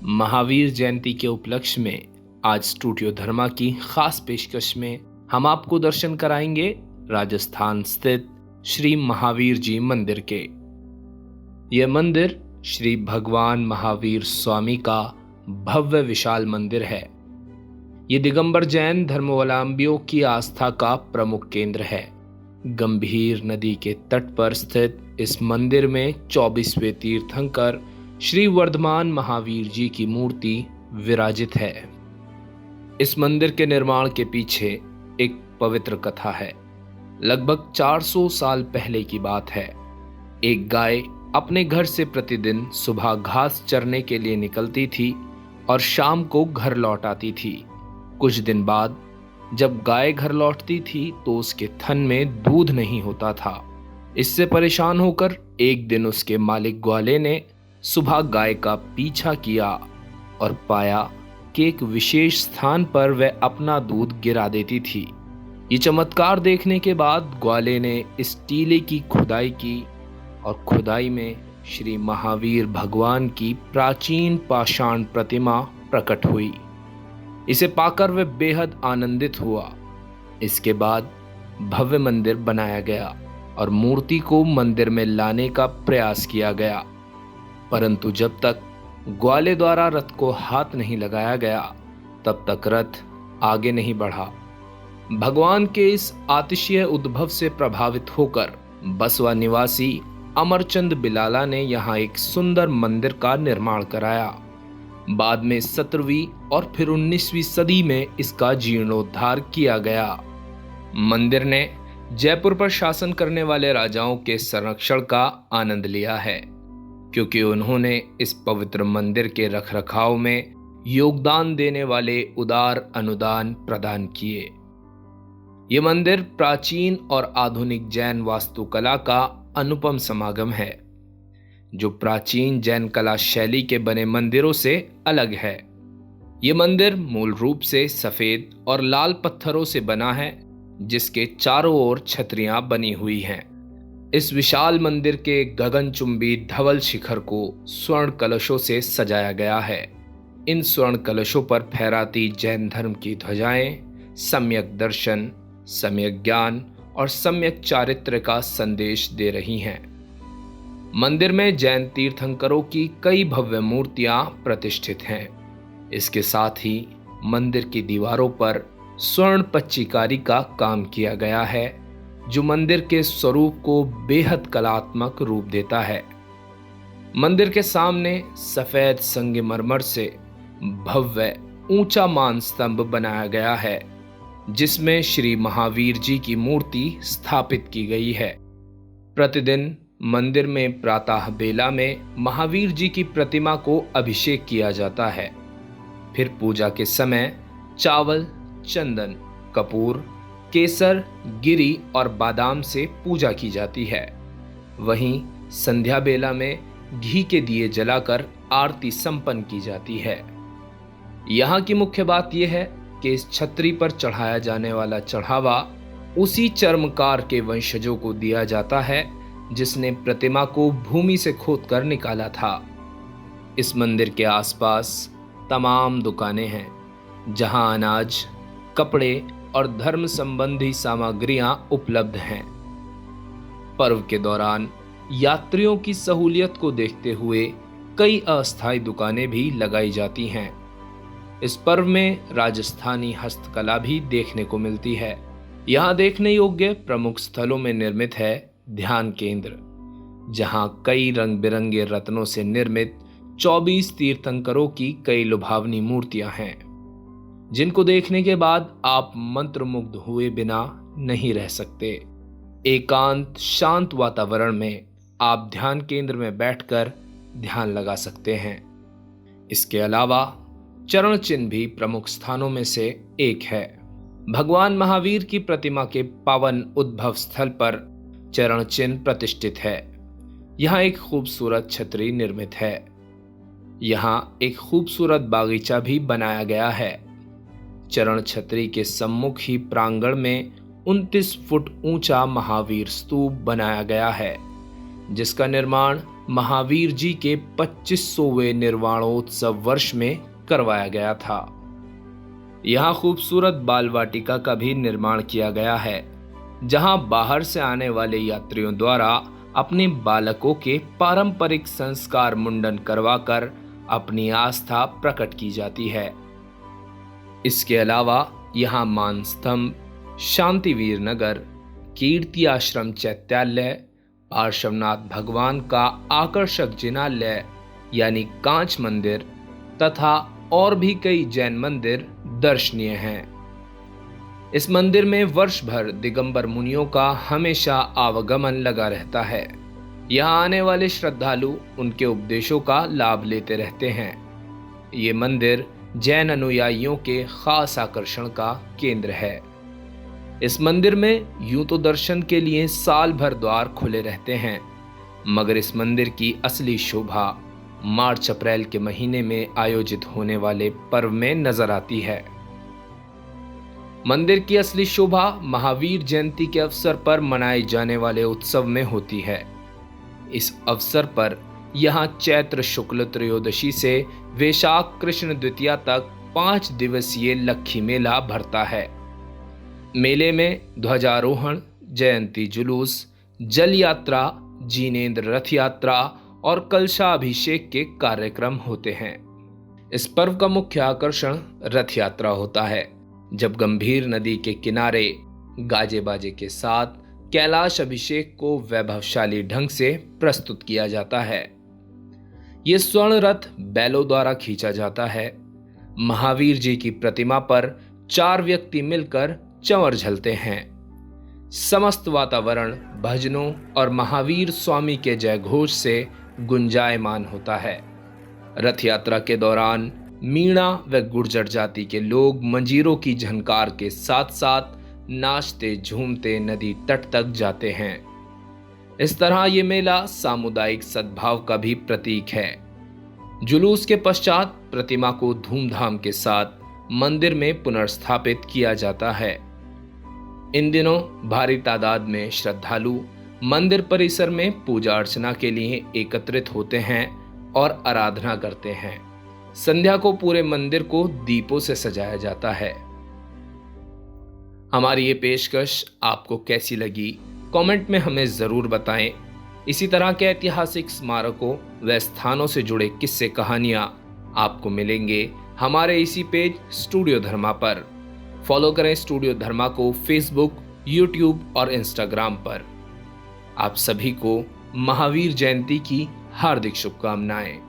महावीर जयंती के उपलक्ष्य में आज स्टूडियो धर्मा की खास पेशकश में हम आपको दर्शन कराएंगे राजस्थान स्थित श्री महावीर जी मंदिर के। यह मंदिर श्री भगवान महावीर स्वामी का भव्य विशाल मंदिर है। ये दिगंबर जैन धर्मावलंबियों की आस्था का प्रमुख केंद्र है। गंभीर नदी के तट पर स्थित इस मंदिर में 24वें तीर्थंकर श्री वर्धमान महावीर जी की मूर्ति विराजित है। इस मंदिर के निर्माण के पीछे एक पवित्र कथा है। लगभग 400 साल पहले की बात है। एक गाय अपने घर से प्रतिदिन सुबह घास चरने के लिए निकलती थी और शाम को घर लौट आती थी। कुछ दिन बाद जब गाय घर लौटती थी तो उसके थन में दूध नहीं होता था। इससे परेशान होकर एक दिन उसके मालिक ग्वाले ने सुबह गाय का पीछा किया और पाया कि एक विशेष स्थान पर वह अपना दूध गिरा देती थी। ये चमत्कार देखने के बाद ग्वाले ने इस टीले की खुदाई की और खुदाई में श्री महावीर भगवान की प्राचीन पाषाण प्रतिमा प्रकट हुई। इसे पाकर वह बेहद आनंदित हुआ। इसके बाद भव्य मंदिर बनाया गया और मूर्ति को मंदिर में लाने का प्रयास किया गया, परंतु जब तक ग्वाले द्वारा रथ को हाथ नहीं लगाया गया तब तक रथ आगे नहीं बढ़ा। भगवान के इस आतिशीय उद्भव से प्रभावित होकर बसवा निवासी अमरचंद बिलाला ने यहाँ एक सुंदर मंदिर का निर्माण कराया। बाद में 17वीं और फिर 19वीं सदी में इसका जीर्णोद्धार किया गया। मंदिर ने जयपुर पर शासन करने वाले राजाओं के संरक्षण का आनंद लिया है, क्योंकि उन्होंने इस पवित्र मंदिर के रखरखाव में योगदान देने वाले उदार अनुदान प्रदान किए। ये मंदिर प्राचीन और आधुनिक जैन वास्तुकला का अनुपम समागम है, जो प्राचीन जैन कला शैली के बने मंदिरों से अलग है। ये मंदिर मूल रूप से सफेद और लाल पत्थरों से बना है, जिसके चारों ओर छतरियां बनी हुई हैं। इस विशाल मंदिर के गगनचुंबी धवल शिखर को स्वर्ण कलशों से सजाया गया है। इन स्वर्ण कलशों पर फहराती जैन धर्म की ध्वजाएं सम्यक दर्शन, सम्यक ज्ञान और सम्यक चारित्र्य का संदेश दे रही हैं। मंदिर में जैन तीर्थंकरों की कई भव्य मूर्तियां प्रतिष्ठित हैं। इसके साथ ही मंदिर की दीवारों पर स्वर्ण पच्चीकारी का काम किया गया है, जो मंदिर के स्वरूप को बेहद कलात्मक रूप देता है। मंदिर के सामने सफेद संगमरमर से भव्य ऊंचा मान स्तंभ बनाया गया है, जिसमें श्री महावीर जी की मूर्ति स्थापित की गई है। प्रतिदिन मंदिर में प्रातः बेला में महावीर जी की प्रतिमा को अभिषेक किया जाता है। फिर पूजा के समय चावल, चंदन, कपूर, केसर, गिरी और बादाम से पूजा की जाती है। वहीं संध्या बेला में घी के दिए जलाकर आरती संपन्न की जाती है। यहाँ की मुख्य बात यह है कि इस छतरी पर चढ़ाया जाने वाला चढ़ावा उसी चर्मकार के वंशजों को दिया जाता है, जिसने प्रतिमा को भूमि से खोदकर निकाला था। इस मंदिर के आसपास तमाम दुकानें हैं, जहां अनाज, कपड़े और धर्म संबंधी सामग्रियां उपलब्ध हैं। पर्व के दौरान यात्रियों की सहूलियत को देखते हुए कई अस्थायी दुकानें भी लगाई जाती हैं। इस पर्व में राजस्थानी हस्तकला भी देखने को मिलती है। यहाँ देखने योग्य प्रमुख स्थलों में निर्मित है ध्यान केंद्र, जहाँ कई रंग बिरंगे रत्नों से निर्मित 24 तीर्थंकरों की कई लुभावनी मूर्तियां हैं, जिनको देखने के बाद आप मंत्रमुग्ध हुए बिना नहीं रह सकते। एकांत शांत वातावरण में आप ध्यान केंद्र में बैठकर ध्यान लगा सकते हैं। इसके अलावा चरण चिन्ह भी प्रमुख स्थानों में से एक है। भगवान महावीर की प्रतिमा के पावन उद्भव स्थल पर चरण चिन्ह प्रतिष्ठित है। यहाँ एक खूबसूरत छतरी निर्मित है। यहाँ एक खूबसूरत बागीचा भी बनाया गया है। चरण छतरी के सम्मुख ही प्रांगण में 29 फुट ऊंचा महावीर स्तूप बनाया गया है, जिसका निर्माण महावीर जी के 2500वें निर्वाणोत्सव वर्ष में करवाया गया था। यहाँ खूबसूरत बाल वाटिका का भी निर्माण किया गया है, जहाँ बाहर से आने वाले यात्रियों द्वारा अपने बालकों के पारंपरिक संस्कार मुंडन करवाकर अपनी आस्था प्रकट की जाती है। इसके अलावा यहाँ मानस्तंभ, शांतिवीर नगर, कीर्ति आश्रम चैत्यालय, पार्श्वनाथ भगवान का आकर्षक जिनालय यानी कांच मंदिर तथा और भी कई जैन मंदिर दर्शनीय हैं। इस मंदिर में वर्ष भर दिगंबर मुनियों का हमेशा आवागमन लगा रहता है। यहाँ आने वाले श्रद्धालु उनके उपदेशों का लाभ लेते रहते हैं। ये मंदिर जैन अनुयायियों के खास आकर्षण का केंद्र है। इस मंदिर में यूं तो दर्शन के लिए साल भर द्वार खुले रहते हैं, मगर इस मंदिर की असली शोभा मार्च अप्रैल के महीने में आयोजित होने वाले पर्व में नजर आती है। मंदिर की असली शोभा महावीर जयंती के अवसर पर मनाए जाने वाले उत्सव में होती है। इस अवसर पर यहाँ चैत्र शुक्ल त्रयोदशी से वैशाख कृष्ण द्वितीया तक 5 दिवसीय लक्खी मेला भरता है। मेले में ध्वजारोहण, जयंती जुलूस, जल यात्रा, जिनेंद्र रथ यात्रा और कलशाभिषेक के कार्यक्रम होते हैं। इस पर्व का मुख्य आकर्षण रथ यात्रा होता है, जब गंभीर नदी के किनारे गाजे बाजे के साथ कैलाश अभिषेक को वैभवशाली ढंग से प्रस्तुत किया जाता है। ये स्वर्ण रथ बैलों द्वारा खींचा जाता है। महावीर जी की प्रतिमा पर 4 व्यक्ति मिलकर चंवर झलते हैं। समस्त वातावरण भजनों और महावीर स्वामी के जय घोष से गुंजायमान होता है। रथ यात्रा के दौरान मीणा व गुर्जर जाति के लोग मंजीरों की झनकार के साथ साथ नाचते झूमते नदी तट तक जाते हैं। इस तरह ये मेला सामुदायिक सद्भाव का भी प्रतीक है। जुलूस के पश्चात प्रतिमा को धूमधाम के साथ मंदिर में पुनर्स्थापित किया जाता है। इन दिनों भारी तादाद में श्रद्धालु मंदिर परिसर में पूजा अर्चना के लिए एकत्रित होते हैं और आराधना करते हैं। संध्या को पूरे मंदिर को दीपों से सजाया जाता है। हमारी ये पेशकश आपको कैसी लगी, कमेंट में हमें जरूर बताएं। इसी तरह के ऐतिहासिक स्मारकों व स्थानों से जुड़े किस्से कहानियां आपको मिलेंगे हमारे इसी पेज स्टूडियो धर्मा पर। फॉलो करें स्टूडियो धर्मा को फेसबुक, यूट्यूब और इंस्टाग्राम पर। आप सभी को महावीर जयंती की हार्दिक शुभकामनाएं।